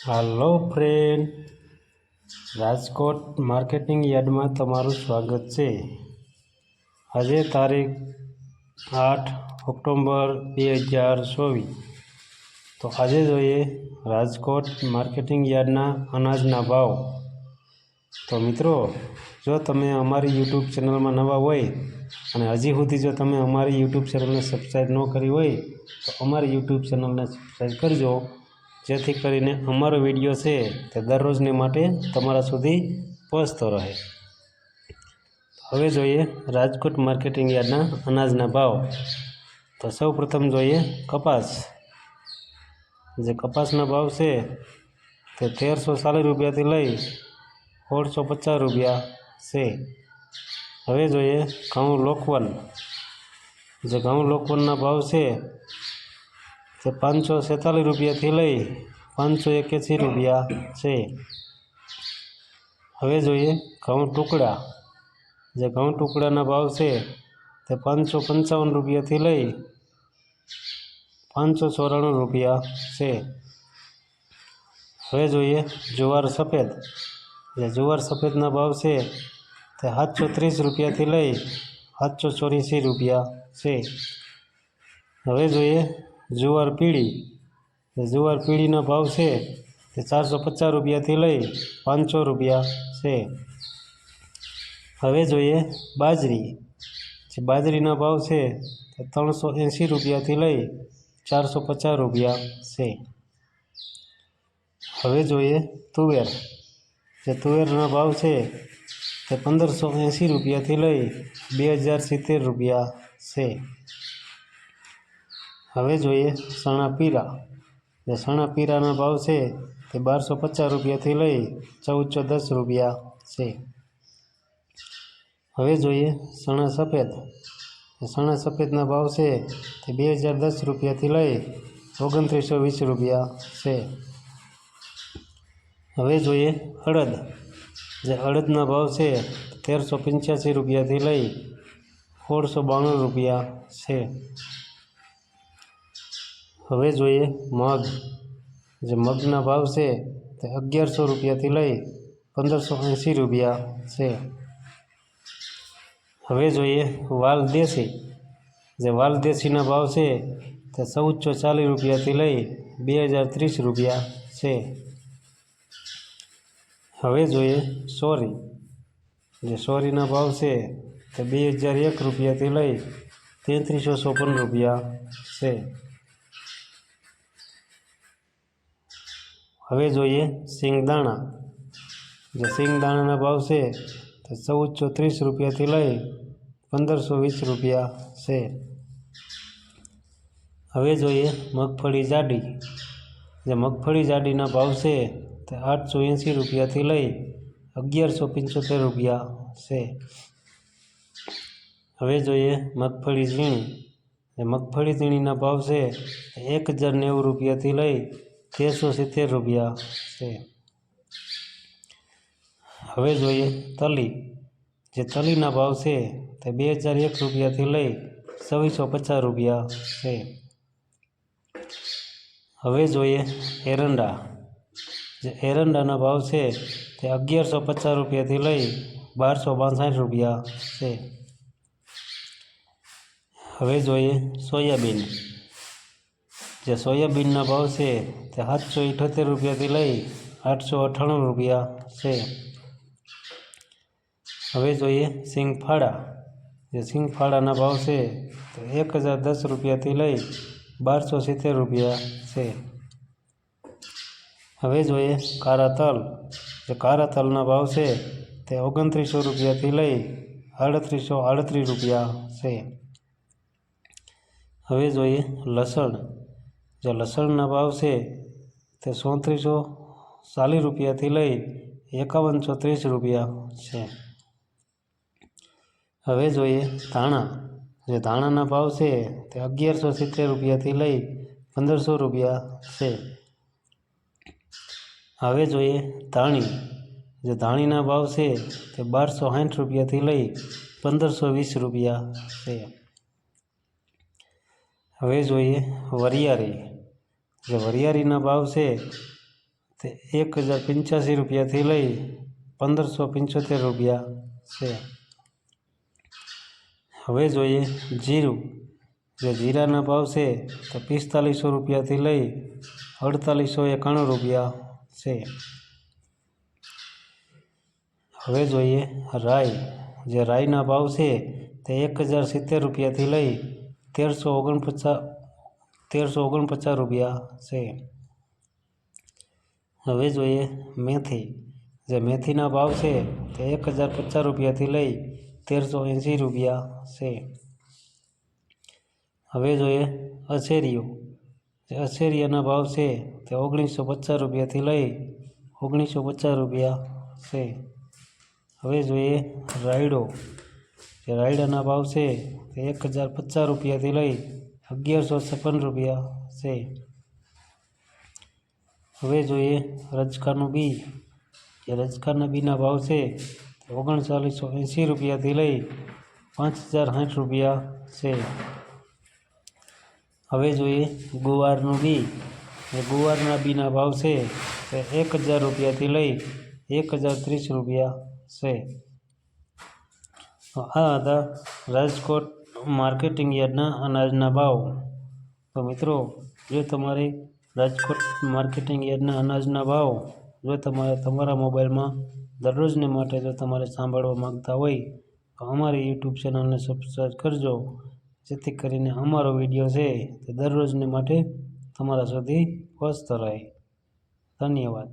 હાલો friend, Rajkot marketing યાર્ડમાં તમારું સ્વાગત છે। આજે તારીખ 8 ઓક્ટોબર 2024। તો આજે જોઈએ રાજકોટ માર્કેટિંગ યાર્ડના અનાજના ભાવ। તો મિત્રો, જો તમે અમારી યુટ્યુબ ચેનલમાં નવા હોય અને હજી સુધી જો તમે અમારી યુટ્યુબ ચેનલને સબસ્ક્રાઈબ ન કરી હોય તો અમારી યુટ્યુબ ચેનલને સબસ્ક્રાઈબ કરજો, જેથી કરીને અમારો વિડીયો છે તે દરરોજને માટે તમારા સુધી પહોંચતો રહે। હવે જોઈએ રાજકોટ માર્કેટિંગ યાર્ડના અનાજના ભાવ। તો સૌ પ્રથમ જોઈએ કપાસ। જે કપાસના ભાવ છે તે 1340 રૂપિયાથી લઈ 1650 રૂપિયા છે। હવે જોઈએ ઘઉં લોકવન। જે ઘઉં લોકવનના ભાવ છે તે 546 રૂપિયાથી લઈ 581 રૂપિયા છે। હવે જોઈએ ઘઉં ટુકડા। જે ઘઉં ટુકડાના ભાવ છે તે 555 રૂપિયાથી લઈ 594 રૂપિયા છે। હવે જોઈએ જુવાર સફેદ। જે જુવાર સફેદના ભાવ છે તે 730 રૂપિયાથી લઈ 784 રૂપિયા છે। હવે જોઈએ જુવાર પીળી। જુવાર પીળીના ભાવ છે તે 450 રૂપિયાથી લઈ 500 રૂપિયા છે। હવે જોઈએ બાજરી। જે બાજરીના ભાવ છે તે 380 રૂપિયાથી લઈ 450 રૂપિયા છે। હવે જોઈએ તુવેર। જે તુવેરના ભાવ છે તે 1580 રૂપિયાથી લઈ 2070 રૂપિયા છે। હવે જોઈએ ચણા પીરા। જે ચણા પીરાના ભાવ છે તે 1250 રૂપિયાથી લઈ 1410 રૂપિયા છે। હવે જોઈએ ચણા સફેદ। ચણા સફેદના ભાવ છે તે 2010 રૂપિયાથી લઈ 2920 રૂપિયા છે। હવે જોઈએ અડદ। જે અડદના ભાવ છે 1385 રૂપિયાથી લઈ 1692 રૂપિયા છે। હવે જોઈએ મગ। જે મગના ભાવ છે તે 1100 રૂપિયાથી લઈ 1580 રૂપિયા છે। હવે જોઈએ વાલ દેશી। જે વાલ દેશીના ભાવ છે તે 1440 રૂપિયાથી લઈ 2030 રૂપિયા છે। હવે જોઈએ સોરી। જે સોરીના ભાવ છે તે 2001 રૂપિયાથી લઈ 3356 રૂપિયા છે। હવે જોઈએ સિંગદાણા। જે સિંગદાણાના ભાવ છે તે 1430 રૂપિયાથી લઈ 1520 રૂપિયા છે। હવે જોઈએ મગફળી જાડી। જે મગફળી જાડીના ભાવ છે તે 880 રૂપિયાથી લઈ 1175 રૂપિયા છે। હવે જોઈએ મગફળી ઝીણી। જે મગફળી ઝીણીના ભાવ છે તે 1090 રૂપિયાથી લઈ 1370 રૂપિયા છે। હવે જોઈએ તલી। જે તલીના ભાવ છે તે 2001 રૂપિયાથી લઈ 2650 રૂપિયા છે। હવે જોઈએ એરંડા। જે એરંડાના ભાવ છે તે 1150 રૂપિયાથી લઈ 1262 રૂપિયા છે। હવે જોઈએ સોયાબીન। જે સોયાબીનના ભાવ છે તે 778 રૂપિયાથી લઈ 898 રૂપિયા છે। હવે જોઈએ સિંગફાડા। જે સિંગફાડાના ભાવ છે તે 1010 રૂપિયાથી લઈ 1270 રૂપિયા છે। હવે જોઈએ કાળા તલ। જે કાળા તલના ભાવ છે તે 2900 રૂપિયાથી લઈ 3838 રૂપિયા છે। હવે જોઈએ લસણ। જે લસણના ભાવ છે તે 3440 રૂપિયાથી લઈ 5130 રૂપિયા છે। હવે જોઈએ ધાણા। જે ધાણાના ભાવ છે તે 1170 રૂપિયાથી લઈ 1500 રૂપિયા છે। હવે જોઈએ ધાણી। જે ધાણીના ભાવ છે તે 1260 રૂપિયાથી લઈ 1520 રૂપિયા છે। હવે જોઈએ વરિયાળી। જે વરિયાળીના ભાવ છે તે 1085 રૂપિયાથી લઈ 1575 રૂપિયા છે. હવે જોઈએ જીરું. જે જીરાના ભાવ છે તો 4500 રૂપિયાથી લઈ 4891 રૂપિયા છે. હવે જોઈએ રાઈ. જે રાઈના ભાવ છે તે 1070 રૂપિયાથી લઈ 1349 રૂપિયા છે. હવે જોઈએ મેથી. જે મેથીના ભાવ છે તે 1050 રૂપિયાથી લઈ 1380 રૂપિયા છે. હવે જોઈએ અસેરીઓ. જે અસેરિયાના ભાવ છે તે 1950 રૂપિયાથી લઈ 1950 રૂપિયા છે. હવે જોઈએ રાયડો. જે રાયડાના ભાવ છે તે 1050 રૂપિયાથી લઈ 1156 રૂપિયા છે. હવે જોઈએ રજકાનું બી. જે રજકાના બીના ભાવ છે તે 3980 રૂપિયાથી લઈ 5060 રૂપિયા છે. હવે જોઈએ ગુવારનું બી. જે ગુવારના બીના ભાવ છે તે 1000 રૂપિયાથી લઈ 1030 રૂપિયા છે. તો આ હતા રાજકોટ માર્કેટિંગ યાર્ડના અનાજના ભાવ. તો મિત્રો, જો તમારે રાજકોટ માર્કેટિંગ યાર્ડના અનાજના ભાવ જો તમારે તમારા મોબાઈલમાં દરરોજને માટે જો તમારે સાંભળવા માગતા હોય તો અમારી યુટ્યુબ ચેનલને સબસ્ક્રાઈબ કરજો, જેથી કરીને અમારો વિડીયો છે તે દરરોજને માટે તમારા સુધી પહોંચતો રહે. ધન્યવાદ.